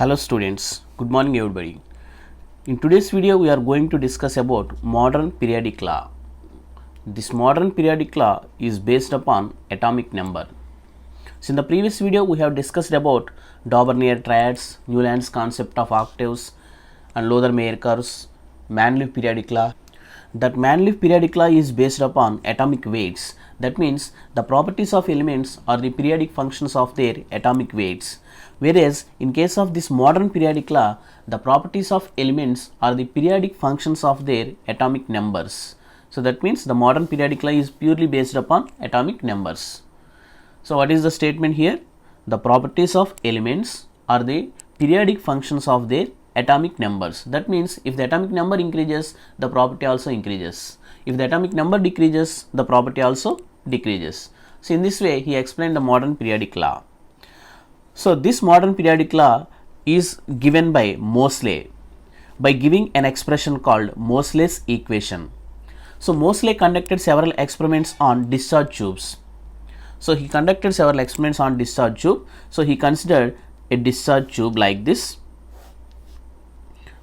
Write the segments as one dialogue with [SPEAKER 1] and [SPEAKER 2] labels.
[SPEAKER 1] Hello students, good morning everybody. In today's video we are going to discuss about modern periodic law. This modern periodic law is based upon atomic number. So in the previous video we have discussed about Dauvergne triads, Newland's concept of octaves and Lothar-Meyer curves, Manliffe periodic law. That Manliffe periodic law is based upon atomic weights. That means the properties of elements are the periodic functions of their atomic weights. Whereas in case of this modern periodic law, the properties of elements are the periodic functions of their atomic numbers. So that means the modern periodic law is purely based upon atomic numbers. So what is the statement here? The properties of elements are the periodic functions of their atomic numbers. That means if the atomic number increases, the property also increases. If the atomic number decreases, the property also decreases. So in this way he explained the modern periodic law. So this modern periodic law is given by Moseley by giving an expression called Moseley's equation. So Moseley conducted several experiments on discharge tubes. So he conducted several experiments on discharge tube. So he considered a discharge tube like this.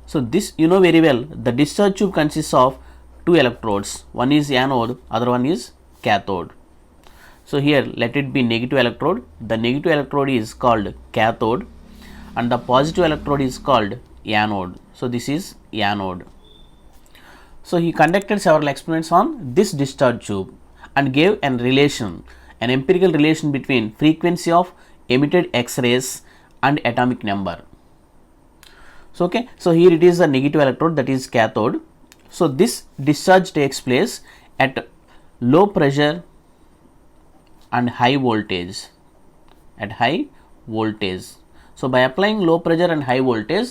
[SPEAKER 1] So this you know very well, the discharge tube consists of two electrodes. One is anode, other one is cathode. So here let it be negative electrode. The negative electrode is called cathode and the positive electrode is called anode. So this is anode. So he conducted several experiments on this discharge tube and gave an relation, an empirical relation between frequency of emitted X-rays and atomic number. So okay, so here it is the negative electrode, that is cathode. So this discharge takes place at low pressure and high voltage, at high voltage. So by applying low pressure and high voltage,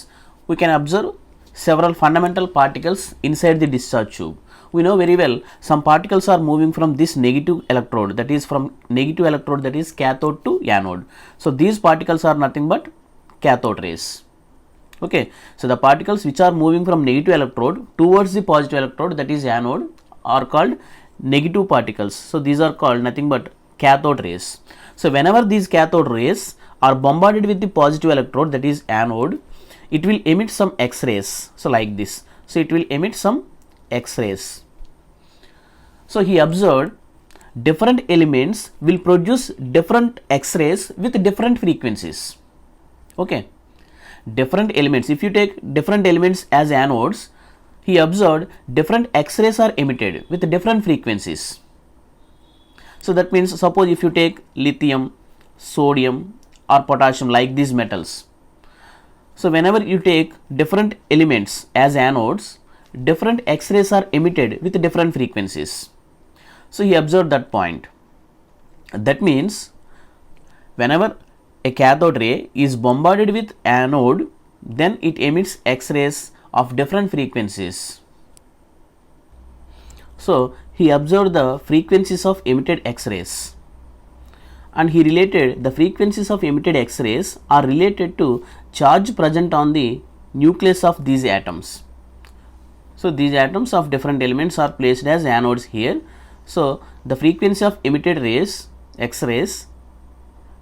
[SPEAKER 1] we can observe several fundamental particles inside the discharge tube. We know very well some particles are moving from this negative electrode, that is from negative electrode, that is cathode to anode. So these particles are nothing but cathode rays. Okay, so the particles which are moving from negative electrode towards the positive electrode, that is anode, are called negative particles. So these are called nothing but cathode rays. So whenever these cathode rays are bombarded with the positive electrode, that is anode, it will emit some X-rays. So like this. So it will emit some X-rays. So he observed different elements will produce different X-rays with different frequencies. Okay. Different elements, if you take different elements as anodes, he observed different X-rays are emitted with different frequencies. So that means suppose if you take lithium, sodium or potassium, like these metals. So whenever you take different elements as anodes, different X-rays are emitted with different frequencies. So he observed that point. That means whenever a cathode ray is bombarded with anode, then it emits X-rays of different frequencies. So he observed the frequencies of emitted X-rays and he related the frequencies of emitted X-rays are related to charge present on the nucleus of these atoms. So these atoms of different elements are placed as anodes here. So the frequency of emitted rays, X-rays,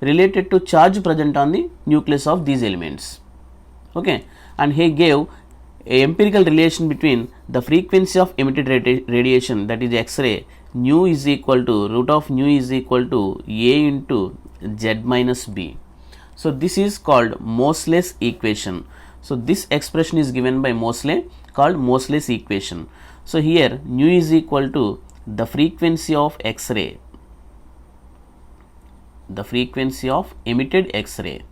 [SPEAKER 1] related to charge present on the nucleus of these elements. Okay, and he gave a empirical relation between the frequency of emitted radiation, that is X-ray, nu is equal to root of nu is equal to A into Z minus B. So this is called Moseley's equation. So this expression is given by Moseley, called Moseley's equation. So here nu is equal to the frequency of X-ray, the frequency of emitted X-ray,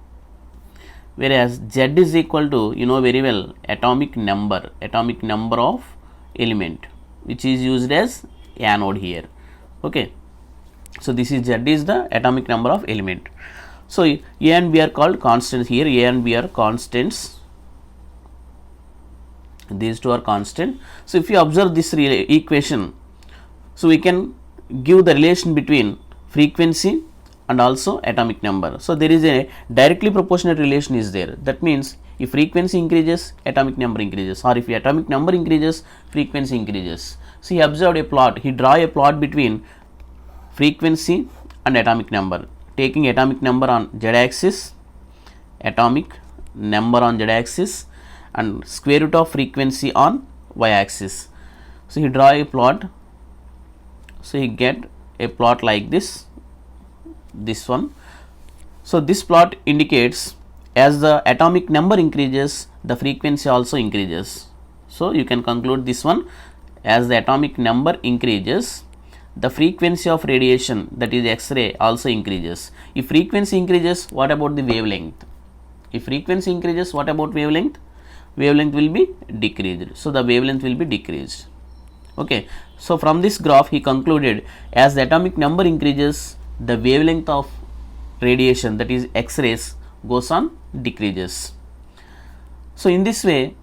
[SPEAKER 1] whereas Z is equal to, you know very well, atomic number of element, which is used as anode here. Okay, so this is Z is the atomic number of element. So A and B are called constants here. A and B are constants. These two are constant. So if you observe this equation, so we can give the relation between frequency and also atomic number. So there is a directly proportionate relation is there. That means if frequency increases, atomic number increases, or if atomic number increases, frequency increases. So he observed a plot, he draw a plot between frequency and atomic number, taking atomic number on z axis, atomic number on z axis and square root of frequency on y axis. So he draw a plot. So he get a plot like this one. So this plot indicates as the atomic number increases, the frequency also increases. So you can conclude this one, as the atomic number increases, the frequency of radiation, that is X-ray, also increases. If frequency increases, what about the wavelength? If frequency increases, what about wavelength? Wavelength will be decreased. So the wavelength will be decreased. Okay. So from this graph he concluded, as the atomic number increases, the wavelength of radiation, that is X-rays, goes on decreases. So in this way,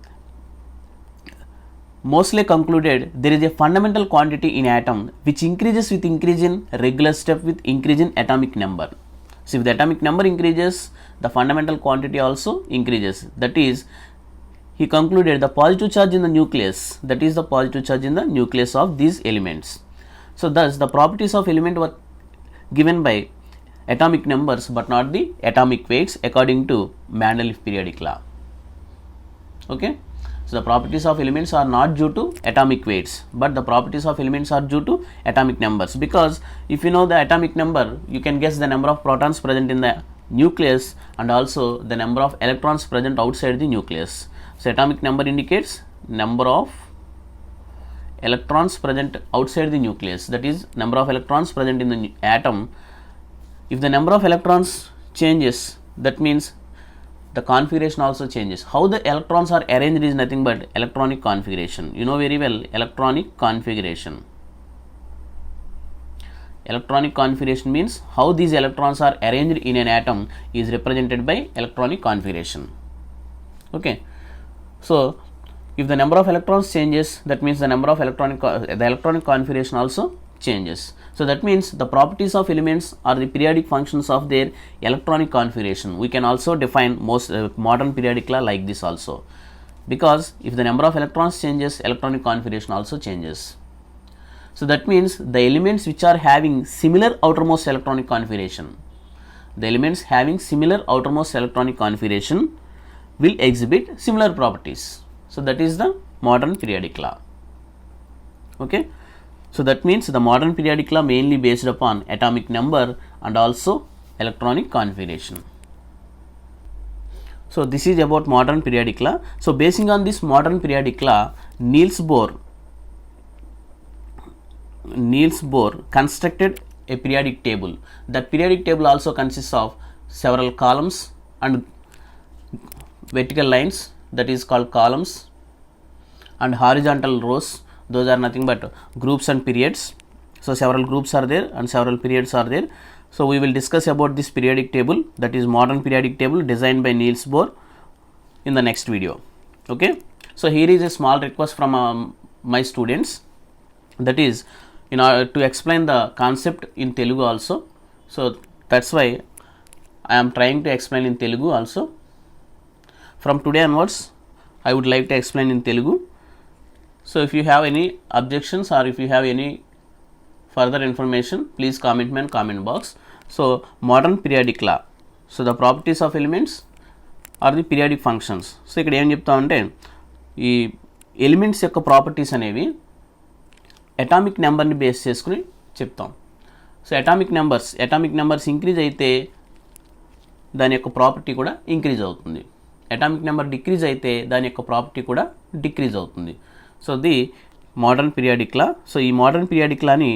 [SPEAKER 1] Moseley concluded there is a fundamental quantity in atom which increases with increase in regular step with increase in atomic number. So if the atomic number increases, the fundamental quantity also increases. That is, he concluded the positive charge in the nucleus, that is the positive charge in the nucleus of these elements. So thus the properties of element were given by atomic numbers but not the atomic weights according to Mendeleev periodic law. Okay. So the properties of elements are not due to atomic weights, but the properties of elements are due to atomic numbers, because if you know the atomic number, you can guess the number of protons present in the nucleus and also the number of electrons present outside the nucleus. So atomic number indicates number of electrons present outside the nucleus, that is number of electrons present in the atom. If the number of electrons changes, that means the configuration also changes. How the electrons are arranged is nothing but electronic configuration. You know very well electronic configuration. Electronic configuration means how these electrons are arranged in an atom is represented by electronic configuration. Okay. So if the number of electrons changes, that means the number of electronic configuration also changes. So that means the properties of elements are the periodic functions of their electronic configuration. We can also define most modern periodic law like this also, because if the number of electrons changes, electronic configuration also changes. So that means the elements which are having similar outermost electronic configuration, the elements having similar outermost electronic configuration will exhibit similar properties. So that is the modern periodic law. Okay. So that means the modern periodic law mainly based upon atomic number and also electronic configuration. So this is about modern periodic law. So basing on this modern periodic law, Niels Bohr constructed a periodic table. That periodic table also consists of several columns and vertical lines, that is called columns, and horizontal rows, those are nothing but groups and periods. So several groups are there and several periods are there. So we will discuss about this periodic table, that is modern periodic table designed by Niels Bohr, in the next video. Okay. So here is a small request from my students, that is in order to explain the concept in Telugu also. So that's why I am trying to explain in Telugu also. From today onwards I would like to explain in Telugu. So if you have any objections or if you have any further information, please comment me in comment box. So modern periodic law. So the properties of elements are the periodic functions. So ఇక్కడ ఏం చెప్తామంటే ఈ elements యొక్క properties అనేవి atomic నెంబర్ని base చేసుకుని చెప్తాం. So atomic numbers increase అయితే దాని యొక్క ప్రాపర్టీ కూడా ఇంక్రీజ్ అవుతుంది. అటామిక్ నెంబర్ డిక్రీజ్ అయితే దాని యొక్క ప్రాపర్టీ కూడా డిక్రీజ్ అవుతుంది. So the modern periodic law. So ఈ మోడర్న్ పీరియాడిక్ లాని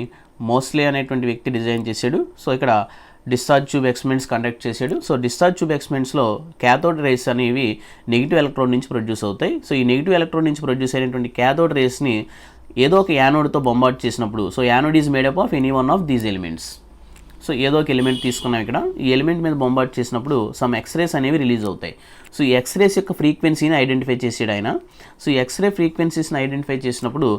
[SPEAKER 1] మోస్లే అనేటువంటి వ్యక్తి డిజైన్ చేశాడు. సో ఇక్కడ డిశ్చార్జ్ ట్యూబ్ ఎక్స్పెరిమెంట్స్ కండక్ట్ చేశాడు. సో డిశ్చార్జ్ ట్యూబ్ ఎక్స్పెరిమెంట్స్లో క్యాథోడ్ రేస్ అనేవి నెగిటివ్ ఎలక్ట్రోడ్ నుంచి ప్రొడ్యూస్ అవుతాయి. సో ఈ నెగిటివ్ ఎలక్ట్రోడ్ నుంచి ప్రొడ్యూస్ అయినటువంటి క్యాథోడ్ రేస్ని ఏదో ఒక యానోడ్తో బొంబార్డ్ చేసినప్పుడు, so anode is made up of any one of these elements. So ఏదో ఒక ఎలిమెంట్ తీసుకున్నాం ఇక్కడ, ఈ ఎలిమెంట్ మీద బొంబార్డ్ చేసినప్పుడు సమ్ ఎక్స్రేస్ అనేవి రిలీజ్ అవుతాయి. సో ఈ ఎక్స్రేస్ యొక్క ఫ్రీక్వెన్సీని ఐడెంటిఫై చేసాడు ఆయన. సో ఈ ఎక్స్రే ఫ్రీక్వెన్సీస్ని ఐడెంటిఫై చేసినప్పుడు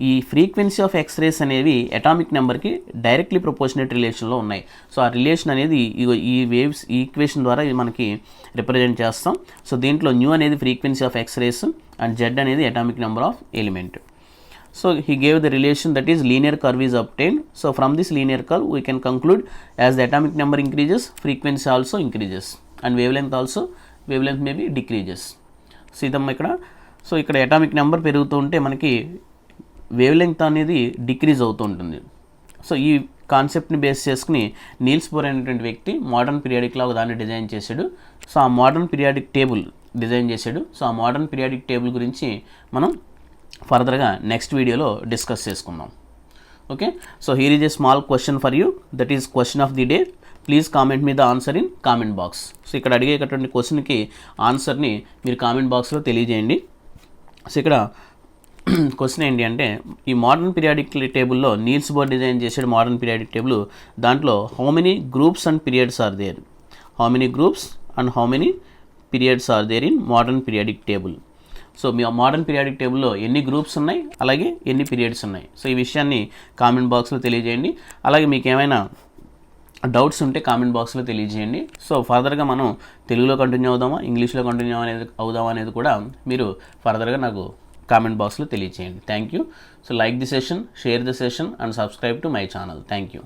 [SPEAKER 1] ఈ ఫ్రీక్వెన్సీ ఆఫ్ ఎక్స్రేస్ అనేవి అటామిక్ నెంబర్కి డైరెక్ట్లీ ప్రపోర్షనేట్ రిలేషన్లో ఉన్నాయి. సో ఆ రిలేషన్ అనేది ఈ వేవ్స్ ఈ ఈక్వేషన్ ద్వారా మనకి రిప్రజెంట్ చేస్తాం. సో దీంట్లో న్యూ అనేది frequency of X rays and Z అనేది atomic number of element. So he gave the relation, that is linear curve is obtained. So from this linear curve we can conclude as the atomic number increases, frequency also increases and wavelength also wave length may be decreases. So ఇదమ్మా ఇక్కడ. So ఇక్కడ atomic number పెరుగుతూ ఉంటే మనకి wave length అనేది decrease అవుతూ ఉంటుంది. So ఈ కాన్సెప్ట్ని బేస్ చేసుకుని నీల్స్ బోర్ అనేటువంటి వ్యక్తి మోడర్న్ పీరియాడిక్ లా ఒక దాన్ని డిజైన్ చేశాడు. సో ఆ మోడర్న్ పీరియాడిక్ టేబుల్ డిజైన్ చేశాడు. సో ఆ మోడర్న్ పీరియాడిక్ టేబుల్ గురించి మనం ఫర్దర్గా నెక్స్ట్ వీడియోలో డిస్కస్ చేసుకుందాం. Okay, so here is a small question for you, that is question of the day. Please comment me the answer in comment box. So ఇక్కడ అడిగేటటువంటి క్వశ్చన్కి ఆన్సర్ని మీరు కామెంట్ బాక్స్లో తెలియజేయండి. సో ఇక్కడ క్వశ్చన్ ఏంటి అంటే, ఈ మోడర్న్ పీరియాడిక్ టేబుల్లో నీల్స్ బోర్ డిజైన్ చేసాడు మోడర్న్ పీరియాడిక్ టేబుల్. దాంట్లో how many groups and periods are there, how many groups and how many periods are there in modern periodic table. So మీ modern periodic టేబుల్లో ఎన్ని groups ఉన్నాయి, అలాగే ఎన్ని periods ఉన్నాయి. So ఈ విషయాన్ని కామెంట్ బాక్స్లో తెలియజేయండి. అలాగే మీకు ఏమైనా డౌట్స్ ఉంటే కామెంట్ బాక్స్లో తెలియజేయండి. సో ఫర్దర్గా మనం తెలుగులో కంటిన్యూ అవుదామా, ఇంగ్లీష్లో కంటిన్యూ అవుదామా అనేది కూడా మీరు ఫర్దర్గా నాకు కామెంట్ బాక్స్లో తెలియజేయండి. Thank you. So like the session, share the session and subscribe to my channel. Thank you.